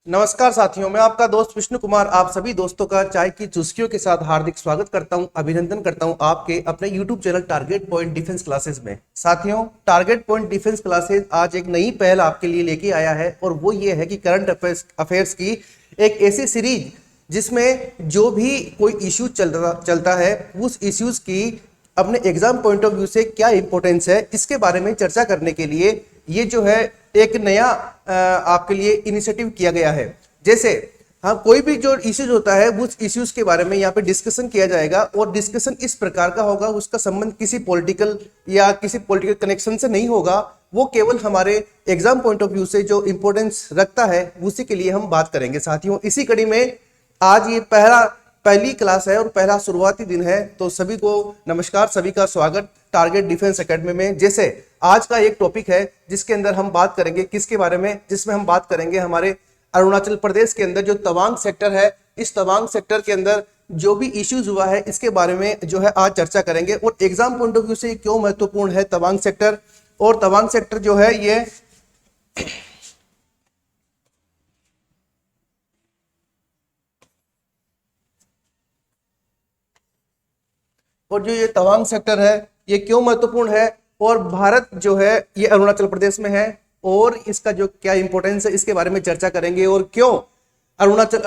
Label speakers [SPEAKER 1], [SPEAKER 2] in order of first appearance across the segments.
[SPEAKER 1] नमस्कार साथियों, मैं आपका दोस्त विष्णु कुमार आप सभी दोस्तों का चाय की चुस्कियों के साथ हार्दिक स्वागत करता हूं, अभिनंदन करता हूं आपके अपने YouTube channel target point defence classes में। साथियों, टारगेट पॉइंट डिफेंस क्लासेस आज एक नई पहल आपके लिए लेके आया है और वो ये है कि करंट अफेयर्स की एक ऐसी सीरीज जिसमें जो भी कोई इश्यू चलता है उस इश्यूज की अपने एग्जाम पॉइंट ऑफ व्यू से क्या इंपॉर्टेंस है इसके बारे में चर्चा करने के लिए ये जो है एक नया आपके लिए इनिशिएटिव किया गया है। जैसे हाँ, कोई भी जो इश्यूज होता है उस इश्यूज के बारे में यहाँ पे डिस्कशन किया जाएगा और डिस्कशन इस प्रकार का होगा, उसका संबंध किसी पॉलिटिकल या किसी पॉलिटिकल कनेक्शन से नहीं होगा, वो केवल हमारे एग्जाम पॉइंट ऑफ व्यू से जो इंपॉर्टेंस रखता है उसी के लिए हम बात करेंगे। साथियों, इसी कड़ी में आज ये पहली क्लास है और पहला शुरुआती दिन है, तो सभी को नमस्कार, सभी का स्वागत टारगेट डिफेंस एकेडमी में। जैसे आज का एक टॉपिक है जिसके अंदर हम बात करेंगे किसके बारे में, जिसमें हम बात करेंगे हमारे अरुणाचल प्रदेश के अंदर जो तवांग सेक्टर है, इस तवांग सेक्टर के अंदर जो भी इश्यूज हुआ है इसके बारे में जो है आज चर्चा करेंगे और एग्जाम पॉइंट ऑफ व्यू से क्यों महत्वपूर्ण है तवांग सेक्टर। और तवांग सेक्टर जो है ये और जो ये तवांग सेक्टर है ये क्यों महत्वपूर्ण है और भारत जो है ये अरुणाचल प्रदेश में है और इसका जो क्या इंपॉर्टेंस है इसके बारे में चर्चा करेंगे। और क्यों अरुणाचल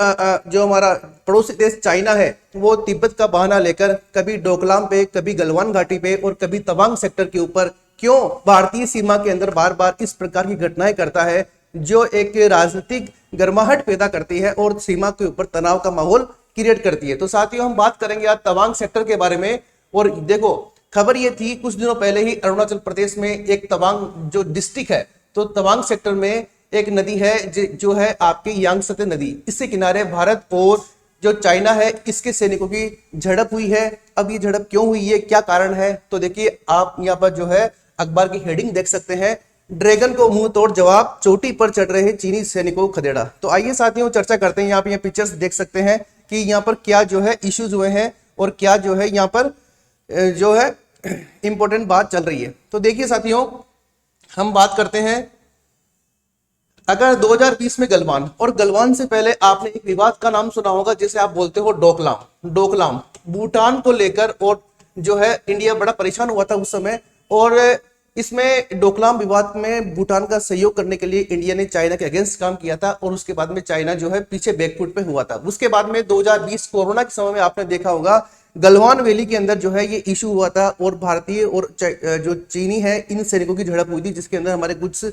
[SPEAKER 1] जो हमारा पड़ोसी देश चाइना है वो तिब्बत का बहाना लेकर कभी डोकलाम पे, कभी गलवान घाटी पे और कभी तवांग सेक्टर के ऊपर क्यों भारतीय सीमा के अंदर बार बार इस प्रकार की घटनाएं करता है जो एक राजनीतिक गर्माहट पैदा करती है और सीमा के ऊपर तनाव का माहौल क्रिएट करती है। तो साथियों, हम बात करेंगे आज तवांग सेक्टर के बारे में। और देखो, खबर ये थी कुछ दिनों पहले ही अरुणाचल प्रदेश में एक तवांग जो डिस्ट्रिक्ट है, तो तवांग सेक्टर में एक नदी है जो है आपकी यांगत्से नदी, इससे किनारे भारत और जो चाइना है इसके सैनिकों की झड़प हुई है। अब ये झड़प क्यों हुई है, क्या कारण है, तो देखिए आप यहाँ पर जो है अखबार की हेडिंग देख सकते हैं, ड्रैगन को मुंह तोड़ जवाब, चोटी पर चढ़ रहे चीनी सैनिकों को खदेड़ा। तो आइए साथियों चर्चा करते हैं। यहाँ पे पिक्चर्स देख सकते हैं कि यहाँ पर क्या जो है इश्यूज हुए हैं और क्या जो है यहाँ पर जो है इंपॉर्टेंट बात चल रही है। तो देखिए साथियों, हम बात करते हैं अगर 2020 में गलवान, और गलवान से पहले आपने एक विवाद का नाम सुना होगा जिसे आप बोलते हो डोकलाम। डोकलाम भूटान को लेकर और जो है इंडिया बड़ा परेशान हुआ था उस समय, और इसमें डोकलाम विवाद में भूटान का सहयोग करने के लिए इंडिया ने चाइना के अगेंस्ट काम किया था और उसके बाद में चाइना जो है पीछे बैकफुट पे हुआ था। उसके बाद में 2020 कोरोना के समय में आपने देखा होगा गलवान वैली के अंदर जो है ये इशू हुआ था और भारतीय और जो चीनी है इन सैनिकों की झड़प हुई थी जिसके अंदर हमारे कुछ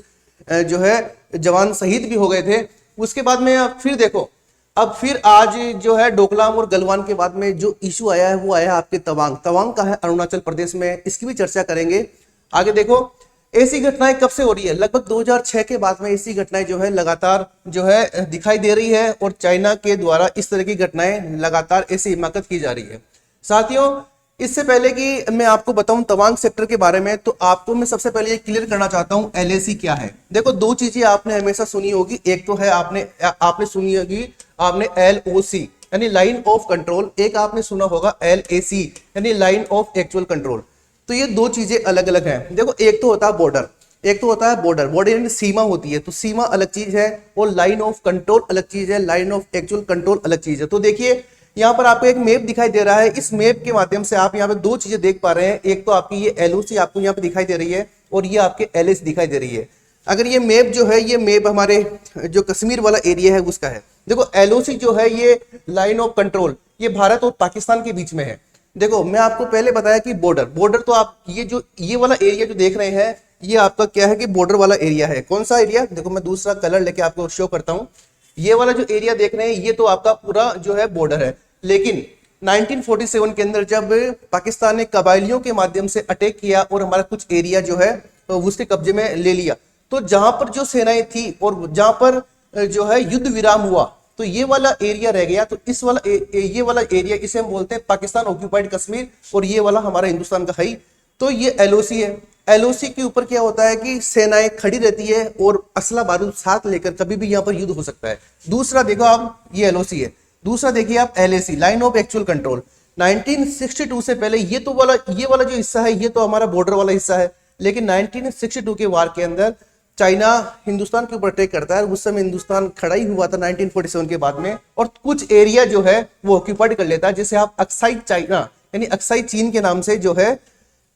[SPEAKER 1] जो है जवान शहीद भी हो गए थे। उसके बाद में फिर देखो, अब फिर आज जो है डोकलाम और गलवान के बाद में जो इशू आया है वो आया आपके तवांग। तवांग का है अरुणाचल प्रदेश में, इसकी भी चर्चा करेंगे। आगे देखो, ऐसी घटनाएं कब से हो रही है, लगभग 2006 के बाद में ऐसी घटनाएं जो है लगातार जो है दिखाई दे रही है और चाइना के द्वारा इस तरह की घटनाएं लगातार ऐसी हिमाकत की जा रही है। साथियों, इससे पहले कि मैं आपको बताऊं तवांग सेक्टर के बारे में, तो आपको मैं सबसे पहले ये क्लियर करना चाहता हूं एलएसी क्या है। देखो, दो चीजें आपने हमेशा सुनी होगी, एक तो है आपने सुनी होगी आपने एलओसी यानी लाइन ऑफ कंट्रोल, एक आपने सुना होगा एलएसी यानी लाइन ऑफ एक्चुअल कंट्रोल। तो ये दो चीजें अलग अलग हैं। देखो, एक तो होता है बॉर्डर, एक तो होता है बॉर्डर यानी सीमा होती है, तो सीमा अलग चीज है और लाइन ऑफ कंट्रोल अलग चीज है, लाइन ऑफ एक्चुअल कंट्रोल अलग चीज है। तो देखिए यहाँ पर आपको एक मैप दिखाई दे रहा है, इस मैप के माध्यम से आप यहाँ पे दो चीजें देख पा रहे हैं, एक तो आपकी ये एलओसी आपको यहाँ पे दिखाई दे रही है और ये आपके एलएसी दिखाई दे रही है। अगर ये मैप जो है ये मैप हमारे जो कश्मीर वाला एरिया है उसका है। देखो, एलओसी जो है ये लाइन ऑफ कंट्रोल, ये भारत और पाकिस्तान के बीच में है। देखो, मैं आपको पहले बताया कि बॉर्डर तो आप ये वाला एरिया जो देख रहे हैं ये आपका क्या है कि बॉर्डर वाला एरिया है। कौन सा एरिया, देखो मैं दूसरा कलर लेके आपको शो करता हूँ। ये वाला जो एरिया देख रहे हैं ये तो आपका पूरा जो है बॉर्डर है, लेकिन 1947 के अंदर जब पाकिस्तान ने कबायलियों के माध्यम से अटैक किया और हमारा कुछ एरिया जो है तो उसके कब्जे में ले लिया, तो जहां पर जो सेनाएं थी और जहां पर जो है युद्ध विराम हुआ तो ये वाला एरिया रह गया। तो इस वाला ये वाला एरिया इसे हम बोलते हैं पाकिस्तान ऑक्यूपाइड कश्मीर और ये वाला हमारा हिंदुस्तान का है। तो ये एलओसी है। एलओसी के ऊपर क्या होता है कि सेनाएं खड़ी रहती है और असला बारूद साथ लेकर कभी भी यहाँ पर युद्ध हो सकता है। दूसरा देखो आप, ये एलओसी है। दूसरा देखिए आप LAC line of actual control. 1962 से पहले ये वाला जो हिस्सा है ये तो हमारा बॉर्डर वाला हिस्सा है, लेकिन 1962 के वार के अंदर चाइना हिंदुस्तान के ऊपर अटैक करता है, उस समय हिंदुस्तान खड़ा ही हुआ था 1947 के बाद में, और कुछ एरिया जो है वो ऑक्यूपाइड कर लेता है, जिसे आप अक्साई चाइना यानी अक्साई चीन के नाम से जो है,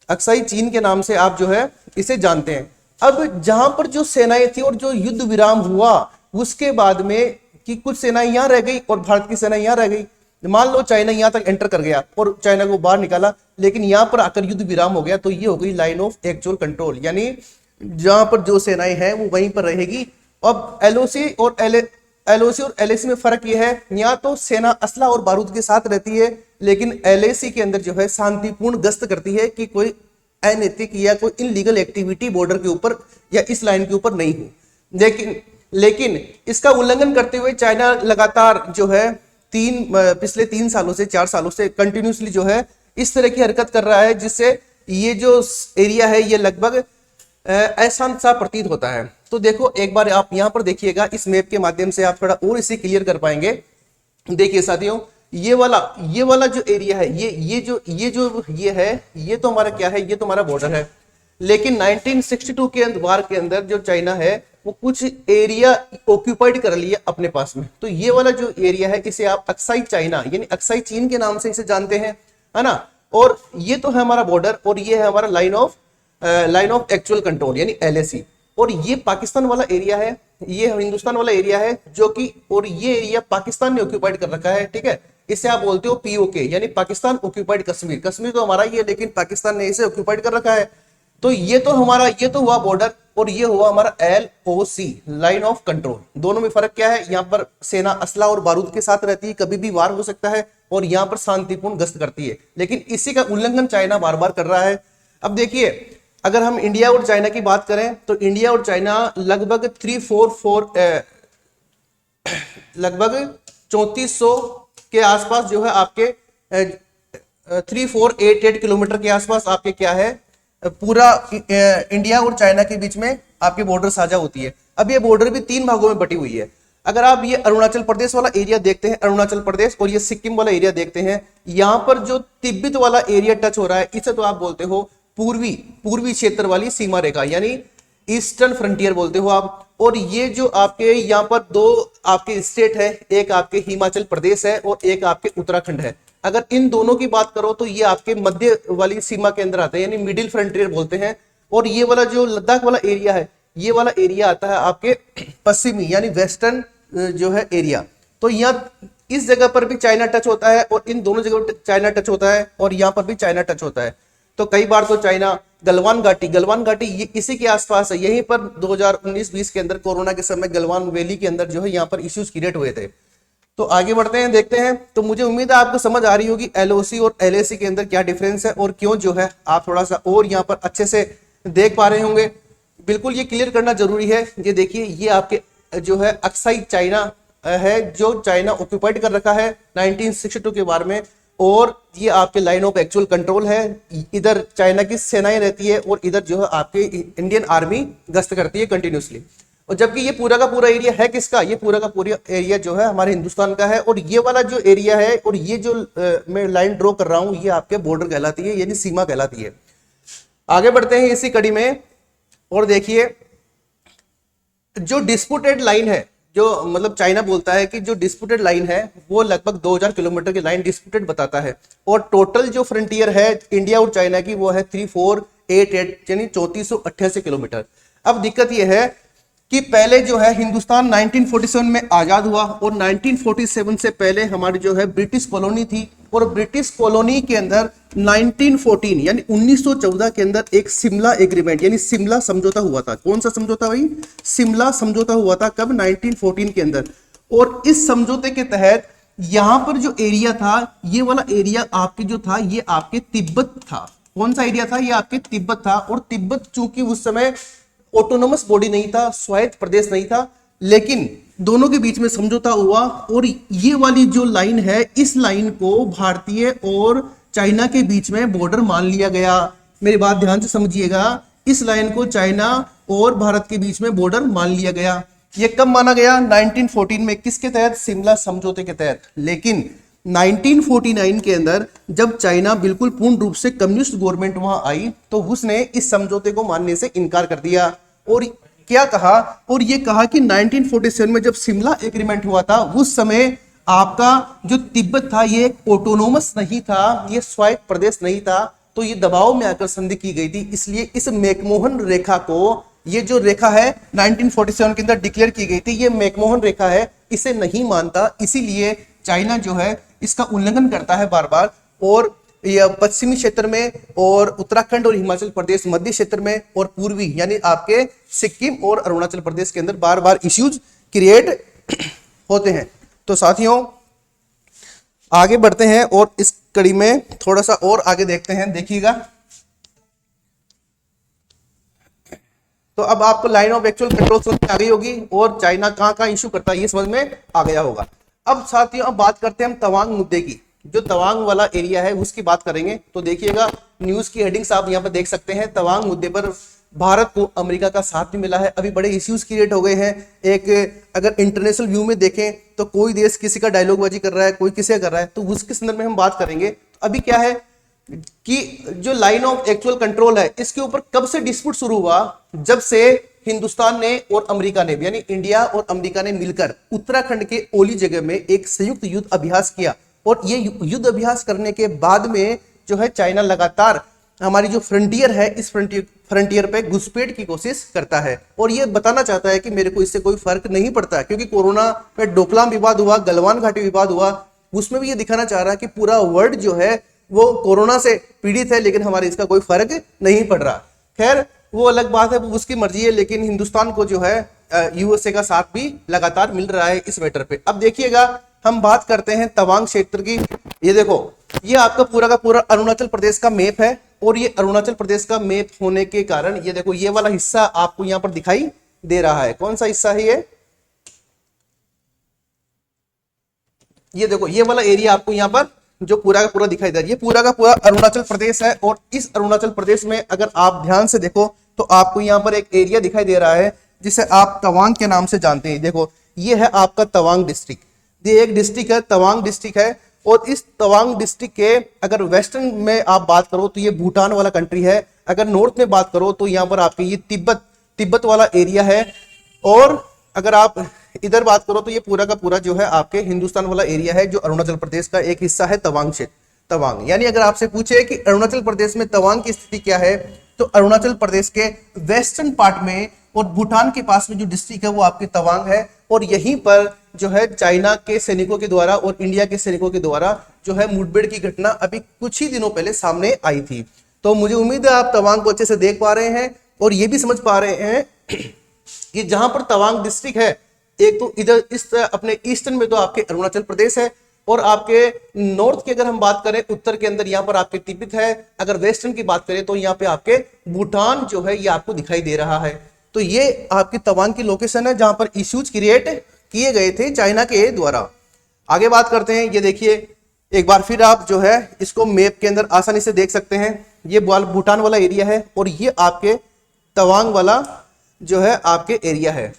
[SPEAKER 1] अक्साई चीन के नाम से आप जो है इसे जानते हैं। अब जहां पर जो सेनाएं थी और जो युद्ध विराम हुआ उसके बाद में कि कुछ सेनाएं यहां रह गई और भारत की सेना यहां रह गई। मान लो चाइना यहां तक एंटर कर गया और चाइना को बाहर निकाला, लेकिन यहां पर आकर युद्ध विराम हो गया, तो ये हो गई लाइन ऑफ एक्चुअल कंट्रोल, यानी जहां पर जो सेनाएं हैं वो वहीं पर रहेगी। अब एलओसी और एलएसी में फर्क ये है, यहाँ तो सेना असला और बारूद के साथ रहती है, लेकिन एलएसी के अंदर जो है शांतिपूर्ण गश्त करती है कि कोई अनैतिक या कोई इनलीगल एक्टिविटी बॉर्डर के ऊपर या इस लाइन के ऊपर नहीं हो। लेकिन इसका उल्लंघन करते हुए चाइना लगातार जो है पिछले 3 सालों से 4 सालों से कंटिन्यूसली जो है इस तरह की हरकत कर रहा है, जिससे ये जो एरिया है ये लगभग अशांत सा प्रतीत होता है। तो देखो एक बार आप यहां पर देखिएगा, इस मैप के माध्यम से आप थोड़ा और इसे क्लियर कर पाएंगे। देखिए साथियों, ये वाला जो एरिया है, ये है, ये तो हमारा क्या है, ये तो हमारा बॉर्डर है। लेकिन 1962 के वार के अंदर जो चाइना है वो कुछ एरिया ऑक्यूपाइड कर लिया अपने पास में। तो ये वाला जो एरिया है इसे आप अक्साई चाइना यानी अक्साई चीन के नाम से इसे जानते हैं, है ना। और ये तो है हमारा बॉर्डर, और ये है हमारा लाइन ऑफ एक्चुअल कंट्रोल यानी एलएसी। और ये पाकिस्तान वाला एरिया है, ये हिंदुस्तान वाला एरिया है जो कि, और ये एरिया पाकिस्तान ने ऑक्यूपाइड कर रखा है, ठीक है। इसे आप बोलते हो पीओके यानी पाकिस्तान ऑक्यूपाइड कश्मीर। कश्मीर तो हमारा ही है, लेकिन पाकिस्तान ने इसे ऑक्यूपाइड कर रखा है। तो ये तो हुआ बॉर्डर, और ये हुआ हमारा एलओसी लाइन ऑफ कंट्रोल। दोनों में फर्क क्या है, यहाँ पर सेना असला और बारूद के साथ रहती है, कभी भी वार हो सकता है, और यहाँ पर शांतिपूर्ण गश्त करती है। लेकिन इसी का उल्लंघन चाइना बार बार कर रहा है। अब देखिए, अगर हम इंडिया और चाइना की बात करें तो इंडिया और चाइना लगभग 3488 के आसपास जो है आपके 3488 किलोमीटर के आसपास आपके क्या है, पूरा इंडिया और चाइना के बीच में आपके बॉर्डर साझा होती है। अब ये बॉर्डर भी 3 भागों में बटी हुई है। अगर आप ये अरुणाचल प्रदेश वाला एरिया देखते हैं, अरुणाचल प्रदेश, और ये सिक्किम वाला एरिया देखते हैं, यहां पर जो तिब्बत वाला एरिया टच हो रहा है, इसे तो आप बोलते हो पूर्वी क्षेत्र वाली सीमा रेखा यानी ईस्टर्न फ्रंटियर बोलते हो आप। और ये जो आपके यहाँ पर 2 आपके स्टेट है, एक आपके हिमाचल प्रदेश है और एक आपके उत्तराखंड है। अगर इन दोनों की बात करो तो ये आपके मध्य वाली सीमा के अंदर आते हैं यानी मिडिल फ्रंटियर बोलते हैं। और ये वाला जो लद्दाख वाला एरिया है, ये वाला एरिया आता है आपके पश्चिमी यानी वेस्टर्न जो है एरिया। तो यहाँ इस जगह पर भी चाइना टच होता है और इन दोनों जगह चाइना टच होता है और यहाँ पर भी चाइना टच होता है। तो कई बार तो चाइना गलवान घाटी ये इसी के आसपास है। यहीं पर 2019-20 के अंदर कोरोना के समय गलवान वैली के अंदर जो है यहाँ पर इश्यूज क्रिएट हुए थे। तो आगे बढ़ते हैं, देखते हैं। तो मुझे उम्मीद है आपको समझ आ रही होगी एलओसी और एलएसी के अंदर क्या डिफरेंस है और क्यों जो है आप थोड़ा सा और यहाँ पर अच्छे से देख पा रहे होंगे। बिल्कुल ये क्लियर करना जरूरी है। ये देखिए, ये आपके जो है अक्साई चाइना है जो चाइना ऑक्यूपाइड कर रखा है 1962 के बारे में, और ये आपके लाइन ऑफ एक्चुअल कंट्रोल है। इधर चाइना की सेनाएं रहती है और इधर जो है आपके इंडियन आर्मी गश्त करती है कंटिन्यूसली। और जबकि ये पूरा का पूरा एरिया है किसका, ये पूरा का पूरा एरिया जो है हमारे हिंदुस्तान का है। और ये वाला जो एरिया है और ये जो मैं लाइन ड्रॉ कर रहा हूं, ये आपके बॉर्डर कहलाती है यानी सीमा कहलाती है। आगे बढ़ते हैं इसी कड़ी में, और देखिए जो डिस्प्यूटेड लाइन है, जो मतलब चाइना बोलता है कि जो डिस्प्यूटेड लाइन है वो लगभग 2000 किलोमीटर की लाइन डिस्प्यूटेड बताता है। और टोटल जो फ्रंटियर है इंडिया और चाइना की वो है 3488 यानी 3488 किलोमीटर। अब दिक्कत ये है कि पहले जो है हिंदुस्तान 1947 में आजाद हुआ और 1947 से पहले हमारी जो है ब्रिटिश कॉलोनी थी। और ब्रिटिश कॉलोनी के अंदर 1914 यानी 1914 के अंदर एक शिमला एग्रीमेंट यानी शिमला समझौता हुआ था। कौन सा समझौता भाई? शिमला समझौता हुआ था। कब? 1914 के अंदर। और इस समझौते के तहत यहां पर जो एरिया था, ये वाला एरिया आपके जो था ये आपके तिब्बत था। कौन सा एरिया था? ये आपके तिब्बत था। और तिब्बत चूंकि उस समय ऑटोनोमस बॉडी नहीं था, स्वायत्त प्रदेश नहीं था, लेकिन दोनों के बीच में समझौता हुआ। और ये वाली जो लाइन है, इस लाइन को भारतीय और चाइना के बीच में बॉर्डर मान लिया गया। मेरी बात ध्यान से समझिएगा, इस लाइन को चाइना और भारत के बीच में बॉर्डर मान लिया गया। ये कब माना गया? 1914 में। किसके तहत? शिमला समझौते के तहत। लेकिन 1949 के अंदर जब चाइना बिल्कुल पूर्ण रूप से कम्युनिस्ट गवर्नमेंट वहां आई तो उसने इस समझौते को मानने से इनकार कर दिया। और क्या कहा, और ये कहा कि 1947 में जब शिमला एग्रीमेंट हुआ था उस समय आपका जो तिब्बत था ये एक ऑटोनोमस नहीं था, ये स्वायत्त प्रदेश नहीं था, तो ये दबाव में आकर संधि की गई थी। इसलिए इस मैकमोहन रेखा को, ये जो रेखा है 1947 के अंदर डिक्लेयर की गई थी, ये मैकमोहन रेखा है, इसे नहीं मानता। इसीलिए चाइना जो है इसका उल्लंघन करता है बार बार, और यह पश्चिमी क्षेत्र में और उत्तराखंड और हिमाचल प्रदेश मध्य क्षेत्र में और पूर्वी यानी आपके सिक्किम और अरुणाचल प्रदेश के अंदर बार बार इश्यूज क्रिएट होते हैं। तो साथियों आगे बढ़ते हैं और इस कड़ी में थोड़ा सा और आगे देखते हैं, देखिएगा। तो अब आपको लाइन ऑफ एक्चुअल कंट्रोल समझ में आ गई होगी और चाइना कहां इशू करता है ये समझ में आ गया होगा। अब साथियों अब बात करते हैं हम तवांग मुद्दे की। जो तवांग वाला एरिया है उसकी बात करेंगे। तो देखिएगा न्यूज की हेडिंग्स आप यहाँ पर देख सकते हैं। तवांग मुद्दे पर भारत को अमेरिका का साथ भी मिला है। अभी बड़े इश्यूज क्रिएट हो गए हैं। एक अगर इंटरनेशनल व्यू में देखें तो कोई देश किसी का डायलॉगबाजी कर रहा है, कोई किसी का कर रहा है, तो उसके संदर्भ में हम बात करेंगे। अभी क्या है कि जो लाइन ऑफ एक्चुअल कंट्रोल है इसके ऊपर कब से डिस्प्यूट शुरू हुआ, जब से हिंदुस्तान ने और अमेरिका ने यानी इंडिया और अमेरिका ने मिलकर उत्तराखंड के ओली जगह में एक संयुक्त युद्ध अभ्यास किया। और ये युद्ध अभ्यास करने के बाद में जो है चाइना लगातार हमारी जो फ्रंटियर है इस फ्रंटियर पे घुसपैठ की कोशिश करता है और ये बताना चाहता है कि मेरे को इससे कोई फर्क नहीं पड़ता। क्योंकि कोरोना में डोकलाम विवाद हुआ, गलवान घाटी विवाद हुआ, उसमें भी ये दिखाना चाह रहा है कि पूरा वर्ल्ड जो है वो कोरोना से पीड़ित है, लेकिन हमारे इसका कोई फर्क नहीं पड़ रहा। खैर वो अलग बात है, वो उसकी मर्जी है, लेकिन हिंदुस्तान को जो है यूएसए का साथ भी लगातार मिल रहा है इस मैटर पे। अब देखिएगा हम बात करते हैं तवांग क्षेत्र की। ये देखो ये आपका पूरा का पूरा अरुणाचल प्रदेश का मैप है और ये अरुणाचल प्रदेश का मैप होने के कारण ये देखो ये वाला हिस्सा आपको यहां पर दिखाई दे रहा है। कौन सा हिस्सा है ये देखो ये वाला एरिया आपको यहां पर जो पूरा का पूरा दिखाई दे रहा है, ये पूरा का पूरा अरुणाचल प्रदेश है। और इस अरुणाचल प्रदेश में अगर आप ध्यान से देखो तो आपको यहां पर एक एरिया दिखाई दे रहा है जिसे आप तवांग के नाम से जानते हैं। देखो ये है आपका तवांग डिस्ट्रिक्ट, ये एक डिस्ट्रिक्ट है, तवांग डिस्ट्रिक्ट है। और इस तवांग डिस्ट्रिक्ट के अगर वेस्टर्न में आप बात करो तो ये भूटान वाला कंट्री है। अगर नॉर्थ में बात करो तो यहाँ पर आपके ये तिब्बत वाला एरिया है। और अगर आप इधर बात करो तो ये पूरा का पूरा जो है आपके हिंदुस्तान वाला एरिया है, जो अरुणाचल प्रदेश का एक हिस्सा है तवांग क्षेत्र। तवांग यानी अगर आपसे पूछे कि अरुणाचल प्रदेश में तवांग की स्थिति क्या है, तो अरुणाचल प्रदेश के वेस्टर्न पार्ट में और भूटान के पास में जो डिस्ट्रिक्ट है वो आपके तवांग है। और यहीं पर जो है चाइना के सैनिकों के द्वारा और इंडिया के सैनिकों के द्वारा जो है मुठभेड़ की घटना अभी कुछ ही दिनों पहले सामने आई थी। तो मुझे उम्मीद है आप तवांग को अच्छे से देख पा रहे हैं और ये भी समझ पा रहे हैं कि जहां पर तवांग डिस्ट्रिक्ट है, एक तो इधर इस अपने ईस्टर्न में तो आपके अरुणाचल प्रदेश है और आपके नॉर्थ की अगर हम बात करें उत्तर के अंदर यहाँ पर आपके तिब्बत है। अगर वेस्टर्न की बात करें तो यहाँ पे आपके भूटान जो है ये आपको दिखाई दे रहा है। तो ये आपकी तवांग की लोकेशन है जहां पर इश्यूज क्रिएट किए गए थे चाइना के द्वारा। आगे बात करते हैं। ये देखिए एक बार फिर आप जो है इसको मैप के अंदर आसानी से देख सकते हैं। ये भूटान वाला एरिया है और ये आपके तवांग वाला जो है आपके एरिया है।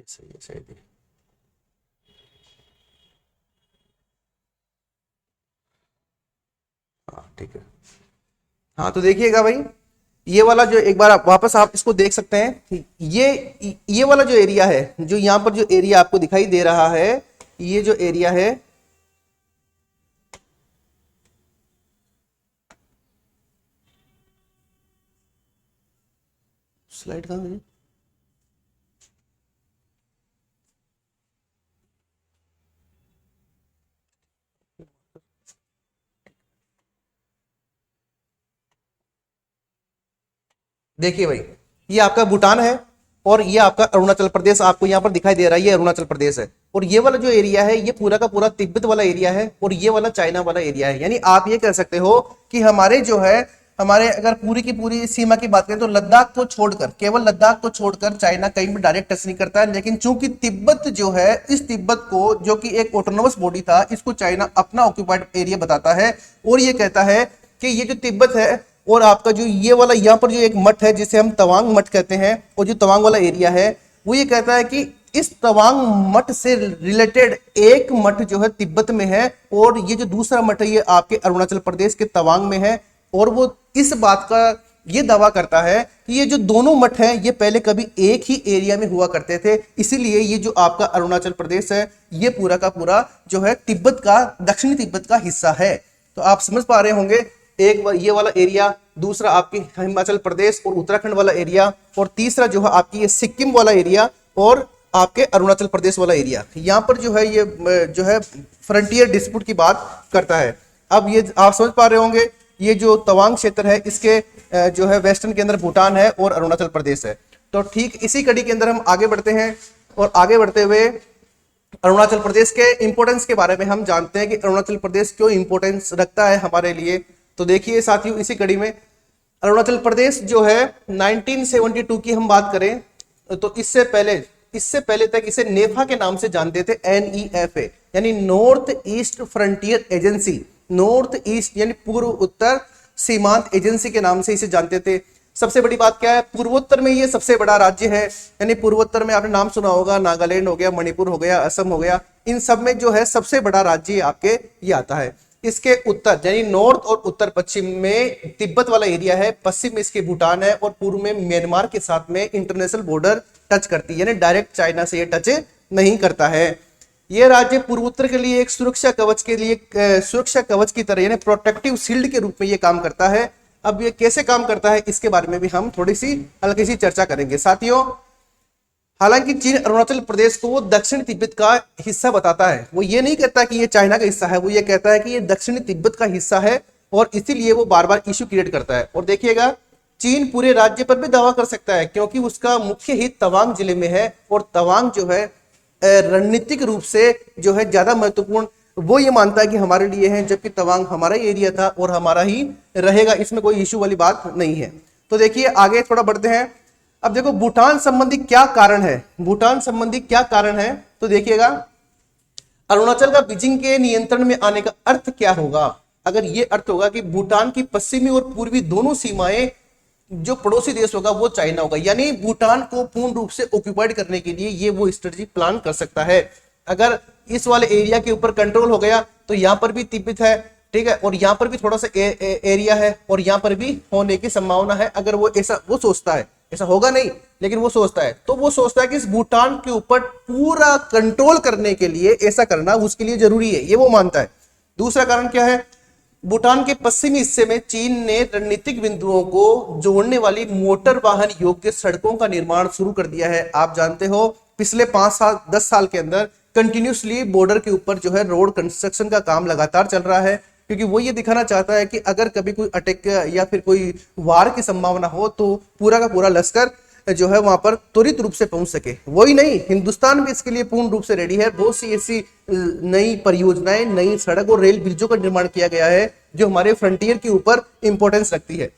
[SPEAKER 1] सही है, सही है। हाँ ठीक है। हाँ तो देखिएगा भाई ये वाला जो एक बार आप वापस आप इसको देख सकते हैं। ये वाला जो एरिया है, जो यहाँ पर जो एरिया आपको दिखाई दे रहा है, ये जो एरिया है स्लाइड कहाँ गई? देखिए भाई ये आपका भूटान है और ये आपका अरुणाचल प्रदेश आपको यहाँ पर दिखाई दे रहा है, ये अरुणाचल प्रदेश है। और ये वाला जो एरिया है ये पूरा का पूरा तिब्बत वाला एरिया है और ये वाला चाइना वाला एरिया है। यानी आप ये कह सकते हो कि हमारे जो है हमारे अगर पूरी की पूरी सीमा की बात करें तो लद्दाख को छोड़कर, केवल लद्दाख को छोड़कर चाइना कहीं भी डायरेक्ट टच नहीं करता है। लेकिन चूंकि तिब्बत जो है, इस तिब्बत को जो कि एक ऑटोनोमस बॉडी था, इसको चाइना अपना ऑक्यूपाइड एरिया बताता है और ये कहता है कि ये जो तिब्बत है और आपका जो ये वाला यहाँ पर जो एक मठ है जिसे हम तवांग मठ कहते हैं, और जो तवांग वाला एरिया है वो ये कहता है कि इस तवांग मठ से रिलेटेड एक मठ जो है तिब्बत में है और ये जो दूसरा मठ है ये आपके अरुणाचल प्रदेश के तवांग में है। और वो इस बात का ये दावा करता है कि ये जो दोनों मठ हैं ये पहले कभी एक ही एरिया में हुआ करते थे, इसीलिए ये जो आपका अरुणाचल प्रदेश है ये पूरा का पूरा जो है तिब्बत का, दक्षिणी तिब्बत का हिस्सा है। तो आप समझ पा रहे होंगे, एक ये वाला एरिया, दूसरा आपकी हिमाचल प्रदेश और उत्तराखंड वाला एरिया, और तीसरा जो है आपकी ये सिक्किम वाला एरिया और आपके अरुणाचल प्रदेश वाला एरिया। यहाँ पर जो है ये जो है फ्रंटियर डिस्प्यूट की बात करता है। अब ये आप समझ पा रहे होंगे, ये जो तवांग क्षेत्र है इसके जो है वेस्टर्न के अंदर भूटान है और अरुणाचल प्रदेश है। तो ठीक इसी कड़ी के अंदर हम आगे बढ़ते हैं और आगे बढ़ते हुए अरुणाचल प्रदेश के इंपोर्टेंस के बारे में हम जानते हैं कि अरुणाचल प्रदेश क्यों इंपोर्टेंस रखता है हमारे लिए। तो देखिए साथियों, इसी कड़ी में अरुणाचल प्रदेश जो है 1972 की हम बात करें तो इससे पहले तक इसे नेफा के नाम से जानते थे, NEFA यानी north east frontier agency, north east यानी पूर्व उत्तर सीमांत एजेंसी के नाम से इसे जानते थे। सबसे बड़ी बात क्या है, पूर्वोत्तर में ये सबसे बड़ा राज्य है, यानी पूर्वोत्तर में आपने नाम सुना होगा, नागालैंड हो गया, मणिपुर हो गया, असम हो गया, इन सब में जो है सबसे बड़ा राज्य आपके ये आता है। इसके उत्तर यानी नॉर्थ और उत्तर पश्चिम में तिब्बत वाला एरिया है, पश्चिम में इसके भूटान है और पूर्व में म्यांमार के साथ में इंटरनेशनल बॉर्डर टच करती है, यानी डायरेक्ट चाइना से ये टच नहीं करता है। ये राज्य पूर्वोत्तर के लिए एक सुरक्षा कवच के लिए सुरक्षा कवच की तरह यानी प्रोटेक्टिव शील्ड के रूप में ये काम करता है। अब ये कैसे काम करता है इसके बारे में भी हम थोड़ी सी हल्की सी चर्चा करेंगे साथियों। हालांकि चीन अरुणाचल प्रदेश को वो दक्षिण तिब्बत का हिस्सा बताता है, वो ये नहीं कहता कि ये चाइना का हिस्सा है, वो ये कहता है कि ये दक्षिणी तिब्बत का हिस्सा है और इसीलिए वो बार बार इश्यू क्रिएट करता है। और देखिएगा, चीन पूरे राज्य पर भी दावा कर सकता है क्योंकि उसका मुख्य हित तवांग जिले में है और तवांग जो है रणनीतिक रूप से जो है ज्यादा महत्वपूर्ण वो ये मानता है कि हमारे लिए है, जबकि तवांग हमारा ही एरिया था और हमारा ही रहेगा, इसमें कोई इश्यू वाली बात नहीं है। तो देखिए आगे थोड़ा बढ़ते हैं। अब देखो भूटान संबंधी क्या कारण है, भूटान संबंधी क्या कारण है, तो देखिएगा अरुणाचल का बीजिंग के नियंत्रण में आने का अर्थ क्या होगा। अगर ये अर्थ होगा कि भूटान की पश्चिमी और पूर्वी दोनों सीमाएं जो पड़ोसी देश होगा वो चाइना होगा, यानी भूटान को पूर्ण रूप से ऑक्यूपाइड करने के लिए ये वो स्ट्रेटजी प्लान कर सकता है। अगर इस वाले एरिया के ऊपर कंट्रोल हो गया तो यहाँ पर भी तिब्बत है, ठीक है, और यहाँ पर भी थोड़ा सा एरिया है और यहाँ पर भी होने की संभावना है। अगर वो ऐसा वो सोचता है, ऐसा होगा नहीं लेकिन वो सोचता है, तो वो सोचता है कि इस भूटान के ऊपर पूरा कंट्रोल करने के लिए ऐसा करना उसके लिए जरूरी है, ये वो मानता है। दूसरा कारण क्या है, भूटान के पश्चिमी हिस्से में चीन ने रणनीतिक बिंदुओं को जोड़ने वाली मोटर वाहन योग्य सड़कों का निर्माण शुरू कर दिया है। आप जानते हो पिछले 5-10 साल के अंदर कंटिन्यूसली बॉर्डर के ऊपर जो है रोड कंस्ट्रक्शन का काम लगातार चल रहा है, क्योंकि वो ये दिखाना चाहता है कि अगर कभी कोई अटैक या फिर कोई वार की संभावना हो तो पूरा का पूरा लश्कर जो है वहां पर त्वरित रूप से पहुंच सके। वही नहीं, हिंदुस्तान भी इसके लिए पूर्ण रूप से रेडी है। बहुत सी ऐसी नई परियोजनाएं, नई सड़क और रेल ब्रिजों का निर्माण किया गया है जो हमारे फ्रंटियर के ऊपर इंपॉर्टेंस रखती है।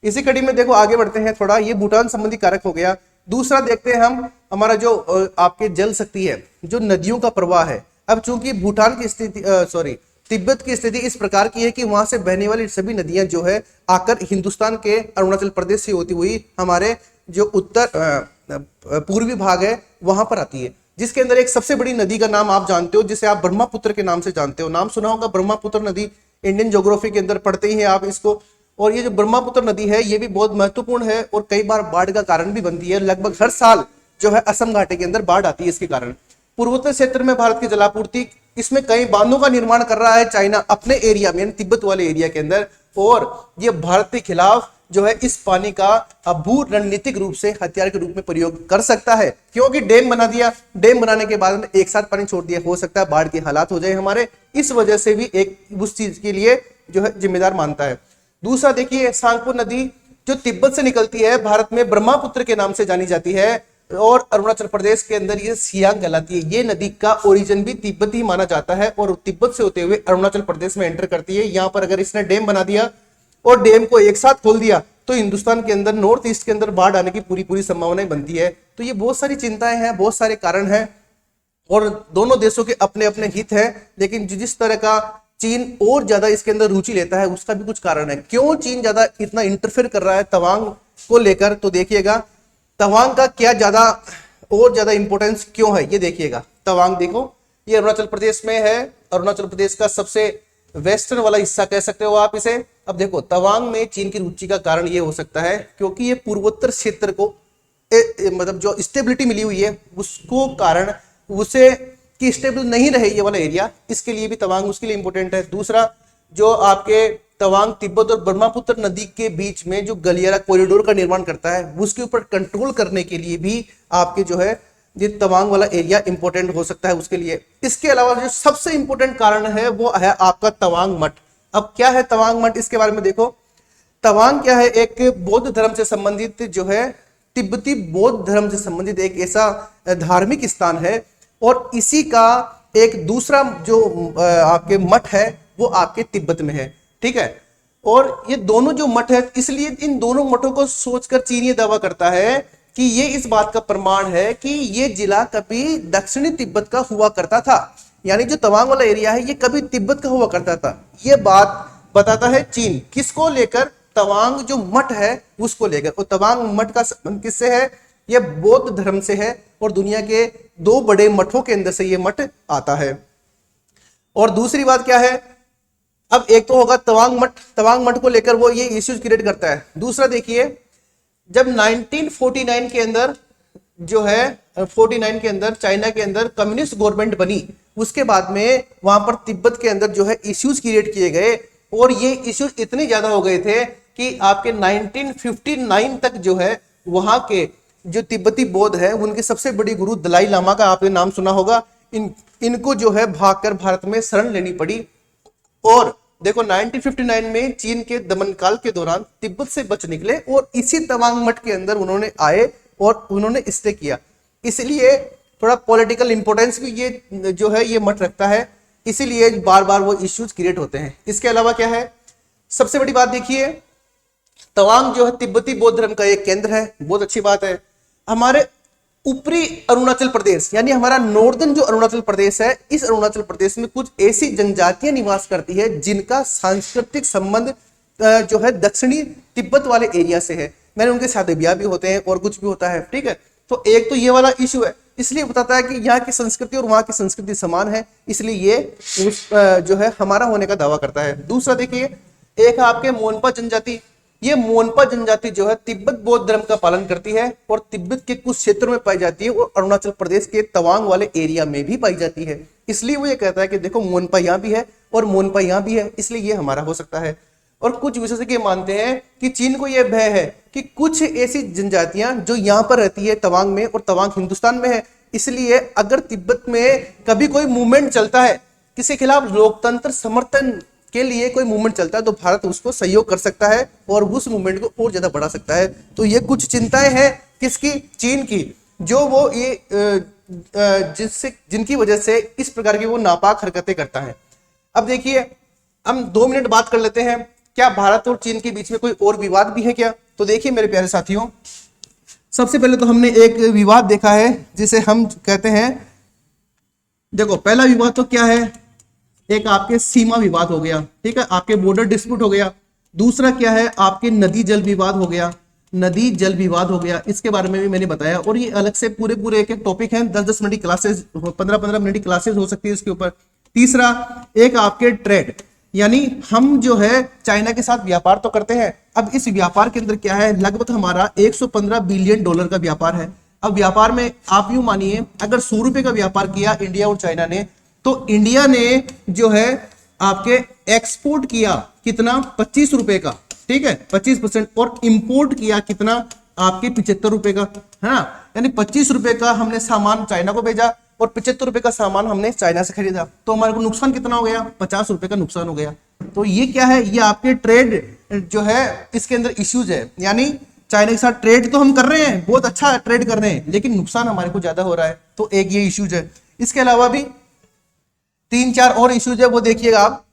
[SPEAKER 1] इसी कड़ी में देखो आगे बढ़ते हैं थोड़ा, ये भूटान संबंधी कारक हो गया। दूसरा देखते हैं हम हमारा जो आपके जल शक्ति है, जो नदियों का प्रवाह है। अब चूंकि भूटान की स्थिति तिब्बत की स्थिति इस प्रकार की है कि वहां से बहने वाली सभी नदियां जो है आकर हिंदुस्तान के अरुणाचल प्रदेश से होती हुई हमारे जो उत्तर पूर्वी भाग है वहां पर आती है, जिसके अंदर एक सबसे बड़ी नदी का नाम आप जानते हो जिसे आप ब्रह्मपुत्र के नाम से जानते हो। नाम सुना होगा ब्रह्मपुत्र नदी, इंडियन ज्योग्राफी के अंदर पढ़ते ही हैं आप इसको। और ये जो ब्रह्मपुत्र नदी है ये भी बहुत महत्वपूर्ण है और कई बार बाढ़ का कारण भी बनती है। लगभग हर साल जो है असम घाटी के अंदर बाढ़ आती है इसके कारण। पूर्वोत्तर क्षेत्र में भारत की जलापूर्ति, इसमें कई बांधों का निर्माण कर रहा है चाइना अपने एरिया में, तिब्बत वाले एरिया के अंदर, और ये भारत के खिलाफ जो है इस पानी का भू रणनीतिक रूप से हथियार के रूप में प्रयोग कर सकता है, क्योंकि डैम बना दिया, डैम बनाने के बाद में एक साथ पानी छोड़ दिया, हो सकता है बाढ़ के हालात हो जाए हमारे, इस वजह से भी एक उस चीज के लिए जो है जिम्मेदार मानता है। दूसरा देखिए, सांगपो नदी जो तिब्बत से निकलती है, भारत में ब्रह्मपुत्र के नाम से जानी जाती है और अरुणाचल प्रदेश के अंदर ये सियांग कहलाती है। ये नदी का ओरिजिन भी तिब्बत ही माना जाता है और तिब्बत से होते हुए अरुणाचल प्रदेश में एंटर करती है। यहाँ पर अगर इसने डैम बना दिया और डैम को एक साथ खोल दिया तो हिंदुस्तान के अंदर, नॉर्थ ईस्ट के अंदर बाढ़ आने की पूरी पूरी संभावनाएं बनती है। तो ये बहुत सारी चिंताएं हैं, बहुत सारे कारण हैं, और दोनों देशों के अपने अपने हित हैं। लेकिन जिस तरह का चीन और ज्यादा इसके अंदर रुचि लेता है उसका भी कुछ कारण है। क्यों चीन ज्यादा इतना इंटरफेयर कर रहा है तवांग को लेकर, तो देखिएगा तवांग का क्या ज्यादा और ज्यादा इंपॉर्टेंस क्यों है, ये देखिएगा। तवांग देखो, ये अरुणाचल प्रदेश में है, अरुणाचल प्रदेश का सबसे वेस्टर्न वाला हिस्सा कह सकते हो आप इसे। अब देखो तवांग में चीन की रुचि का कारण ये हो सकता है क्योंकि ये पूर्वोत्तर क्षेत्र को मतलब जो स्टेबिलिटी मिली हुई है उसको कारण उसे कि स्टेबल नहीं रहे ये वाला एरिया, इसके लिए भी तवांग उसके लिए इंपॉर्टेंट है। दूसरा, जो आपके तवांग तिब्बत और ब्रह्मपुत्र नदी के बीच में जो गलियारा कॉरिडोर का निर्माण करता है उसके ऊपर कंट्रोल करने के लिए भी आपके जो है ये तवांग वाला एरिया इंपॉर्टेंट हो सकता है उसके लिए। इसके अलावा जो सबसे इंपॉर्टेंट कारण है वो है आपका तवांग मठ। अब क्या है तवांग मठ, इसके बारे में देखो। तवांग क्या है, एक बौद्ध धर्म से संबंधित जो है तिब्बती बौद्ध धर्म से संबंधित एक ऐसा धार्मिक स्थान है, और इसी का एक दूसरा जो आपके मठ है वो आपके तिब्बत में है, ठीक है। और ये दोनों जो मठ है, इसलिए इन दोनों मठों को सोचकर चीन ये दावा करता है कि ये इस बात का प्रमाण है कि ये जिला कभी दक्षिणी तिब्बत का हुआ करता था, यानी जो तवांग वाला एरिया है ये कभी तिब्बत का हुआ करता था। ये बात बताता है चीन, किसको लेकर, तवांग जो मठ है उसको लेकर। और तवांग मठ का संबंध किससे है, ये बौद्ध धर्म से है, और दुनिया के दो बड़े मठों के अंदर से ये मठ आता है। और दूसरी बात क्या है, अब एक तो होगा तवांग मठ, तवांग मठ को लेकर वो ये इश्यूज क्रिएट करता है। दूसरा देखिए, जब 1949 के अंदर जो है 49 के अंदर चाइना के अंदर कम्युनिस्ट गवर्नमेंट बनी, उसके बाद में वहां पर तिब्बत के अंदर जो है इश्यूज क्रिएट किए गए, और ये इश्यूज इतने ज्यादा हो गए थे कि आपके 1959 तक जो है वहां के जो तिब्बती बौद्ध है उनके सबसे बड़ी गुरु दलाई लामा का आपने नाम सुना होगा, इनको जो है भागकर भारत में शरण लेनी पड़ी। और देखो 1959 में चीन के दमन काल के दौरान तिब्बत से बच निकले और इसी तवांग मठ के अंदर उन्होंने आए और उन्होंने स्टे किया। इसलिए थोड़ा पॉलिटिकल इंपोर्टेंस भी ये जो है ये मठ रखता है, इसीलिए बार बार वो इश्यूज क्रिएट होते हैं। इसके अलावा क्या है, सबसे बड़ी बात देखिए, तवांग जो है तिब्बती बौद्ध धर्म का एक केंद्र है, बहुत अच्छी बात है। हमारे ऊपरी अरुणाचल प्रदेश यानी हमारा नॉर्दर्न जो अरुणाचल प्रदेश है, इस अरुणाचल प्रदेश में कुछ ऐसी जनजातियां निवास करती है जिनका सांस्कृतिक संबंध जो है दक्षिणी तिब्बत वाले एरिया से है। मैंने उनके शादी ब्याह भी होते हैं और कुछ भी होता है, ठीक है। तो एक तो ये वाला इशू है, इसलिए बताता है कि यहाँ की संस्कृति और वहां की संस्कृति समान है, इसलिए ये जो है हमारा होने का दावा करता है। दूसरा देखिए, एक है आपके मोनपा जनजाति। ये मोनपा जनजाति जो है तिब्बत बौद्ध धर्म का पालन करती है और तिब्बत के कुछ क्षेत्रों में पाई जाती है और अरुणाचल प्रदेश के तवांग वाले एरिया में भी पाई जाती है। इसलिए वो ये कहता है कि देखो मोनपा यहाँ भी है और मोनपा यहाँ भी है, इसलिए ये हमारा हो सकता है। और कुछ विशेषज्ञ मानते हैं कि चीन को यह भय है कि कुछ ऐसी जनजातियां जो यहाँ पर रहती है तवांग में, और तवांग हिंदुस्तान में है, इसलिए अगर तिब्बत में कभी कोई मूवमेंट चलता है, किसी के खिलाफ लोकतंत्र समर्थन के लिए कोई मूवमेंट चलता है, तो भारत उसको सहयोग कर सकता है और उस मूवमेंट को और ज्यादा बढ़ा सकता है। तो ये कुछ चिंताएं हैं किसकी, चीन की, जो वो ये जिनकी वजह से इस प्रकार की वो नापाक हरकतें करता है। अब देखिए, हम 2 मिनट बात कर लेते हैं, क्या भारत और चीन के बीच में कोई और विवाद भी है क्या। तो देखिए मेरे प्यारे साथियों, सबसे पहले तो हमने एक विवाद देखा है जिसे हम कहते हैं, देखो पहला विवाद तो क्या है, एक आपके सीमा विवाद हो गया, ठीक है, आपके बॉर्डर डिस्प्यूट हो गया। दूसरा क्या है, आपके नदी जल विवाद हो गया, नदी जल विवाद हो गया, इसके बारे में भी मैंने बताया, और ये अलग से पूरे एक टॉपिक है, 10-10 मिनट की क्लासेस, 15-15 मिनट की क्लासेस हो सकती है इसके ऊपर। तीसरा, एक आपके ट्रेड, यानी हम जो है चाइना के साथ व्यापार तो करते हैं, अब इस व्यापार के अंदर क्या है, लगभग हमारा 115 बिलियन डॉलर का व्यापार है। अब व्यापार में आप यूं मानिए, अगर 100 रुपए का व्यापार किया इंडिया और चाइना ने, तो इंडिया ने जो है आपके एक्सपोर्ट किया कितना, 25 रुपए का, ठीक है, 25%, और इंपोर्ट किया कितना, आपके 75 रुपए का, है ना। यानी 25 रुपए का हमने सामान चाइना को भेजा और 75 रुपए का सामान हमने चाइना से खरीदा, तो हमारे को नुकसान कितना हो गया, 50 रुपए का नुकसान हो गया। तो ये क्या है, ये आपके ट्रेड जो है इसके अंदर इश्यूज है, यानी चाइना के साथ ट्रेड तो हम कर रहे हैं, बहुत अच्छा ट्रेड कर रहे हैं, लेकिन नुकसान हमारे को ज्यादा हो रहा है, तो एक ये इश्यूज है। इसके अलावा भी 3-4 और इश्यूज है, वो देखिएगा आप।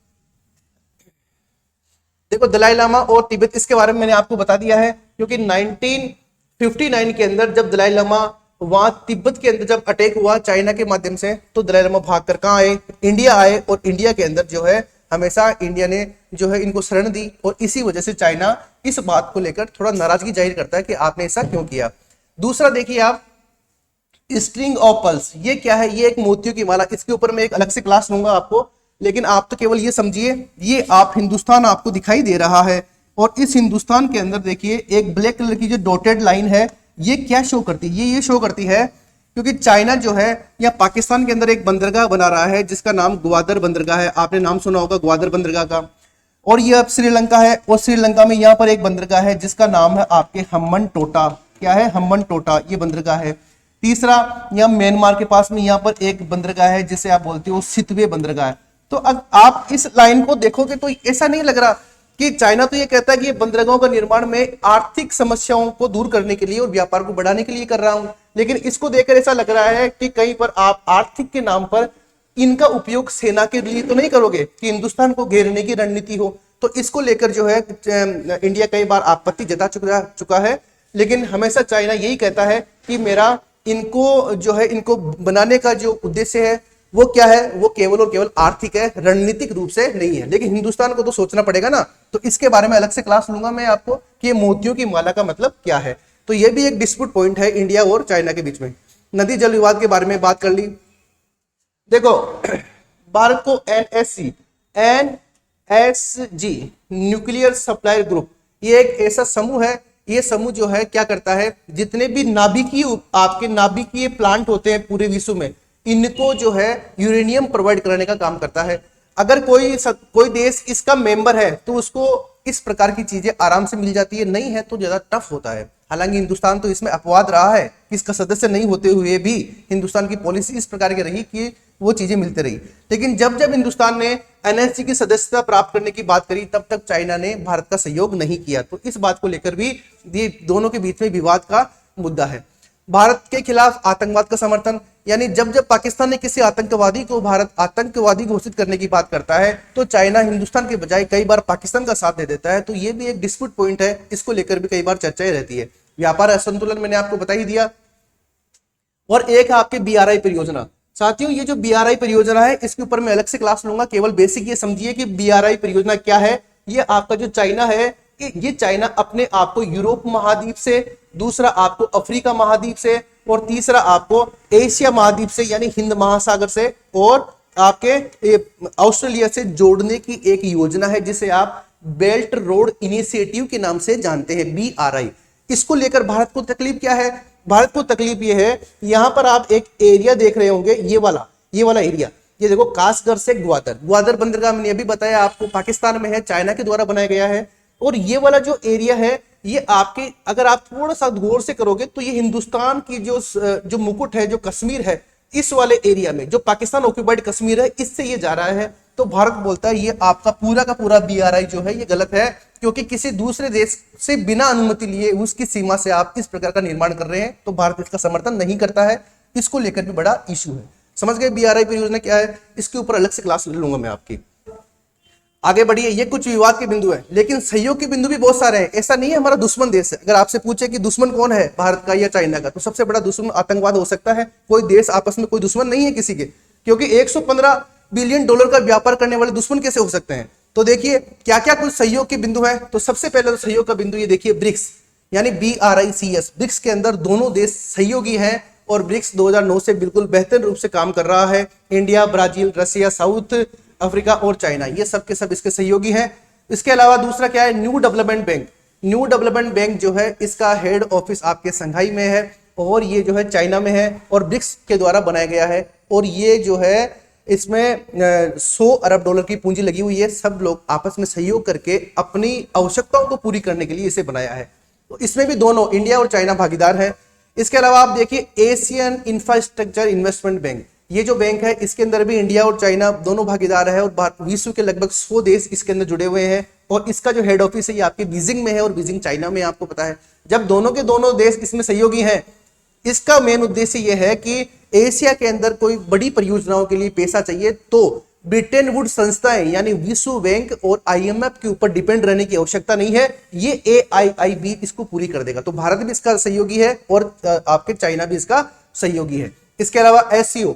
[SPEAKER 1] देखो दलाई लामा और तिब्बत, इसके बारे में मैंने आपको बता दिया है, क्योंकि 1959 के अंदर जब दलाई लामा वहां तिब्बत के अंदर जब अटैक हुआ चाइना के माध्यम से, तो दलाई लामा भागकर कहां आए, इंडिया आए, और इंडिया के अंदर जो है हमेशा इंडिया ने जो है इनको शरण दी, और इसी वजह से चाइना इस बात को लेकर थोड़ा नाराजगी जाहिर करता है कि आपने ऐसा क्यों किया। दूसरा देखिए आप, स्ट्रिंग ऑफ पल्स, ये क्या है, ये एक मोतियों की माला, इसके ऊपर मैं एक अलग से क्लास लूंगा आपको, लेकिन आप तो केवल ये समझिए, ये आप हिंदुस्तान आपको दिखाई दे रहा है, और इस हिंदुस्तान के अंदर देखिए एक ब्लैक कलर की जो डॉटेड लाइन है, ये क्या शो करती है, ये शो करती है क्योंकि चाइना जो है या पाकिस्तान के अंदर एक बंदरगाह बना रहा है जिसका नाम ग्वादर बंदरगाह है, आपने नाम सुना होगा ग्वादर बंदरगाह का, और ये अब श्रीलंका है, और श्रीलंका में यहाँ पर एक बंदरगाह है जिसका नाम है आपके हम्बन टोटा, क्या है, हम्बन टोटा, ये बंदरगाह है। तीसरा, यहाँ म्यांमार के पास में यहाँ पर एक बंदरगाह है जिसे आप बोलते हो सितवे बंदरगाह। तो अब आप इस लाइन को देखोगे तो ऐसा नहीं लग रहा कि चाइना तो ये कहता है कि ये बंदरगाहों का निर्माण में आर्थिक समस्याओं को दूर करने के लिए और व्यापार को बढ़ाने के लिए कर रहा हूं, लेकिन इसको देखकर ऐसा लग रहा है कि कहीं पर आप आर्थिक के नाम पर इनका उपयोग सेना के लिए तो नहीं करोगे कि हिंदुस्तान को घेरने की रणनीति हो। तो इसको लेकर जो है इंडिया कई बार आपत्ति जता चुका है, लेकिन हमेशा चाइना यही कहता है कि मेरा इनको जो है इनको बनाने का जो उद्देश्य है वो क्या है, वो केवल और केवल आर्थिक है, रणनीतिक रूप से नहीं है। लेकिन हिंदुस्तान को तो सोचना पड़ेगा ना, तो इसके बारे में अलग से क्लास लूंगा मैं आपको कि मोतियों की माला का मतलब क्या है। तो ये भी एक डिस्प्यूट पॉइंट है इंडिया और चाइना के बीच में। नदी जल विवाद के बारे में बात कर ली। देखो भारत को एनएसजी न्यूक्लियर सप्लायर ग्रुप, ये एक ऐसा समूह है, ये समूह जो है क्या करता है, जितने भी नाभिकीय प्लांट होते हैं पूरे विश्व में, इनको जो है यूरेनियम प्रोवाइड कराने का काम करता है। अगर कोई देश इसका मेंबर है तो उसको इस प्रकार की चीजें आराम से मिल जाती है, नहीं है तो ज्यादा टफ होता है। हालांकि हिंदुस्तान तो इसमें अपवाद रहा है, इसका सदस्य नहीं होते हुए भी हिंदुस्तान की पॉलिसी इस प्रकार की रही कि वो चीजें मिलती रही। लेकिन जब जब हिंदुस्तान ने एनएसजी की सदस्यता प्राप्त करने की बात करी, तब तक चाइना ने भारत का सहयोग नहीं किया। तो इस बात को लेकर भी ये दोनों के बीच में विवाद का मुद्दा है। भारत के खिलाफ आतंकवाद का समर्थन, यानी जब जब पाकिस्तान ने किसी आतंकवादी को भारत आतंकवादी घोषित करने की बात करता है, तो चाइना हिंदुस्तान के बजाय कई बार पाकिस्तान का साथ दे देता है। तो ये भी एक डिस्प्यूट पॉइंट है, इसको लेकर भी कई बार चर्चाएं रहती है। व्यापार असंतुलन मैंने आपको बता ही दिया। और एक है आपके बीआरआई परियोजना। साथियों, ये जो बीआरआई परियोजना है इसके ऊपर मैं अलग से क्लास लूंगा, केवल बेसिक ये समझिए कि बीआरआई परियोजना क्या है। ये आपका जो चाइना है, ये चाइना अपने आप को यूरोप महाद्वीप से, दूसरा आपको अफ्रीका महाद्वीप से, और तीसरा आपको एशिया महाद्वीप से यानी हिंद महासागर से, और आपके ऑस्ट्रेलिया से जोड़ने की एक योजना है जिसे आप बेल्ट रोड इनिशिएटिव के नाम से जानते हैं, बीआरआई। इसको लेकर भारत को तकलीफ क्या है? भारत को तकलीफ ये है, यहां पर आप एक एरिया देख रहे होंगे, ये वाला एरिया, ये देखो कासगढ़ से ग्वादर बंदरगाह मैंने अभी बताया आपको पाकिस्तान में है, चाइना के द्वारा बनाया गया है। और ये वाला जो एरिया है, ये आपके अगर आप थोड़ा सा गौर से करोगे तो ये हिंदुस्तान की जो मुकुट है, जो कश्मीर है, इस वाले एरिया में जो पाकिस्तान ऑक्यूपाइड कश्मीर है, इससे ये जा रहा है। तो भारत बोलता है ये आपका पूरा का पूरा बीआरआई जो है ये गलत है, क्योंकि किसी दूसरे देश से बिना अनुमति लिए उसकी सीमा से आप इस प्रकार का निर्माण कर रहे हैं। तो भारत इसका समर्थन नहीं करता है। इसको लेकर भी बड़ा इशू है। समझ गए बीआरआई परियोजना क्या है? इसके ऊपर अलग से क्लास ले लूंगा मैं आपकी। आगे बढ़िए। ये कुछ विवाद के बिंदु है, लेकिन सहयोग के बिंदु भी बहुत सारे हैं। ऐसा नहीं है हमारा दुश्मन देश है। अगर आपसे पूछे कि दुश्मन कौन है, भारत का या चाइना का, तो सबसे बड़ा दुश्मन आतंकवाद हो सकता है। कोई देश आपस में कोई दुश्मन नहीं है किसी के, क्योंकि 115 बिलियन डॉलर का व्यापार करने वाले दुश्मन कैसे हो सकते हैं? तो देखिए क्या क्या कुछ सहयोग के बिंदु है। तो सबसे पहले तो सहयोग का बिंदु ये देखिए, ब्रिक्स यानी BRICS, ब्रिक्स के अंदर दोनों देश सहयोगी हैं और ब्रिक्स 2009 से बिल्कुल बेहतर रूप से काम कर रहा है। India, Brazil, Russia, south Africa और चाइना, ये सब के सब इसके सहयोगी हैं। इसके अलावा दूसरा क्या है? New development bank. New development bank जो है इसका हेड ऑफिस आपके संघाई में है और ये जो है चाइना में है और ब्रिक्स के द्वारा बनाया गया है। और ये जो है इसमें 100 अरब डॉलर की पूंजी लगी हुई है। सब लोग आपस में सहयोग करके अपनी आवश्यकताओं को पूरी करने के लिए इसे बनाया है। तो इसमें भी दोनों इंडिया और चाइना भागीदार हैं। इसके अलावा आप देखिए एशियन इंफ्रास्ट्रक्चर इन्वेस्टमेंट बैंक, ये जो बैंक है इसके अंदर भी इंडिया और चाइना दोनों भागीदार है और विश्व के लगभग 100 देश इसके अंदर जुड़े हुए हैं। और इसका जो हेड ऑफिस है ये आपके बीजिंग में है और बीजिंग चाइना में, आपको पता है। जब दोनों के दोनों देश इसमें सहयोगी हैं, इसका मेन उद्देश्य यह है कि एशिया के अंदर कोई बड़ी परियोजनाओं के लिए पैसा चाहिए तो ब्रिटेन वुड संस्थाएं यानी विश्व बैंक और आईएमएफ के ऊपर डिपेंड रहने की आवश्यकता नहीं है, ये AIIB इसको पूरी कर देगा। तो भारत भी इसका सहयोगी है और आपके चाइना भी इसका सहयोगी है। इसके अलावा SCO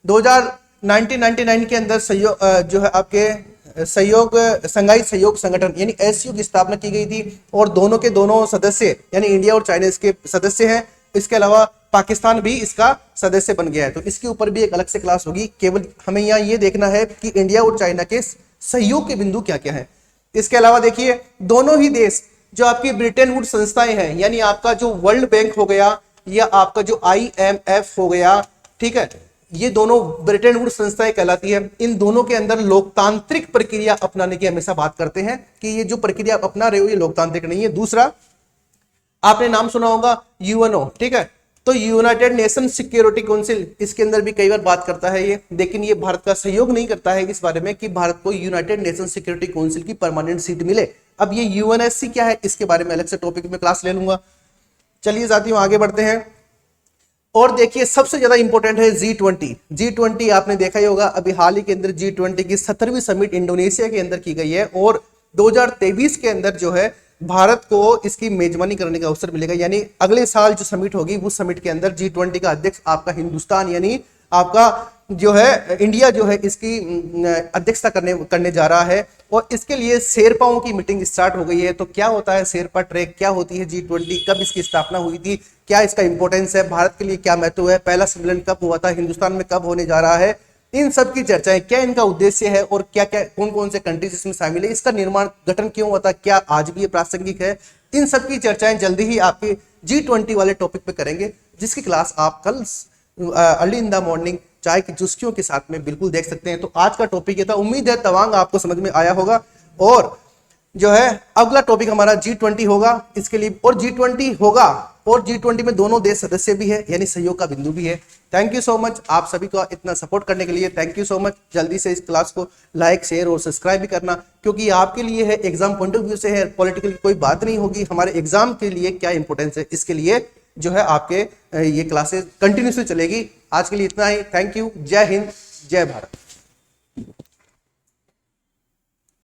[SPEAKER 1] 1999 के अंदर सहयोग जो है आपके सहयोग संघाई सहयोग संगठन यानी SCO की स्थापना की गई थी और दोनों के दोनों सदस्य यानी इंडिया और चाइना इसके सदस्य हैं। इसके अलावा पाकिस्तान भी इसका सदस्य बन गया है। तो इसके ऊपर भी एक अलग से क्लास होगी। केवल हमें यहाँ ये देखना है कि इंडिया और चाइना के सहयोग के बिंदु क्या क्या है। इसके अलावा देखिए दोनों ही देश जो आपकी ब्रिटेन वुड संस्थाएं हैं यानी आपका जो वर्ल्ड बैंक हो गया या आपका जो IMF हो गया, ठीक है, ये दोनों ब्रिटेन वुड संस्थाएं कहलाती है। इन दोनों के अंदर लोकतांत्रिक प्रक्रिया अपनाने की हमेशा बात करते हैं कि ये जो प्रक्रिया आप अपना रहे हो ये लोकतांत्रिक नहीं है। दूसरा आपने नाम सुना होगा UNO, ठीक है, तो यूनाइटेड नेशन सिक्योरिटी काउंसिल, इसके अंदर भी कई बार बात करता है ये, लेकिन ये भारत का सहयोग नहीं करता है इस बारे में कि भारत को यूनाइटेड नेशन सिक्योरिटी काउंसिल की परमानेंट सीट मिले। अब ये UNSC क्या है इसके बारे में अलग से टॉपिक में क्लास ले लूंगा। चलिए साथियों आगे बढ़ते हैं और देखिए सबसे ज्यादा इंपॉर्टेंट है G20। आपने देखा ही होगा अभी हाल ही के अंदर G20 की 17वीं समिट इंडोनेशिया के अंदर की गई है और 2023 के अंदर जो है भारत को इसकी मेजबानी करने का अवसर मिलेगा। यानी अगले साल जो समिट होगी उस समिट के अंदर G20 का अध्यक्ष आपका हिंदुस्तान यानी आपका जो है इंडिया जो है इसकी अध्यक्षता करने जा रहा है और इसके लिए शेरपाओं की मीटिंग स्टार्ट हो गई है। तो क्या होता है शेरपा ट्रैक, क्या होती है G20, कब इसकी स्थापना हुई थी, क्या इसका इंपॉर्टेंस है, भारत के लिए क्या महत्व है, पहला सम्मेलन कब हुआ था, हिंदुस्तान में कब होने जा रहा है, इन सब की चर्चाएं, क्या इनका उद्देश्य है और क्या क्या कौन कौन से कंट्रीज इसमें शामिल है, इसका निर्माण गठन क्यों हुआ था, क्या आज भी ये प्रासंगिक है, इन सब की चर्चाएं जल्दी ही आपके G20 वाले टॉपिक पे करेंगे, जिसकी क्लास आप कल अर्ली इन द मॉर्निंग चाय की चुस्कियों के साथ में बिल्कुल देख सकते हैं। तो आज का टॉपिक ये था, उम्मीद है तवांग आपको समझ में आया होगा और जो है अगला टॉपिक हमारा G20 होगा इसके लिए और G20 होगा और G20 में दोनों देश सदस्य भी है यानी सहयोग का बिंदु भी है। थैंक यू सो मच आप सभी को इतना सपोर्ट करने के लिए, थैंक यू सो मच। जल्दी से इस क्लास को लाइक शेयर और सब्सक्राइब भी करना क्योंकि आपके लिए है, एग्जाम पॉइंट ऑफ व्यू से है, पॉलिटिकल की कोई बात नहीं होगी, हमारे एग्जाम के लिए क्या इंपॉर्टेंस है इसके लिए जो है आपके ये क्लासेस कंटिन्यूसली चलेगी। आज के लिए इतना ही, थैंक यू, जय हिंद, जय भारत।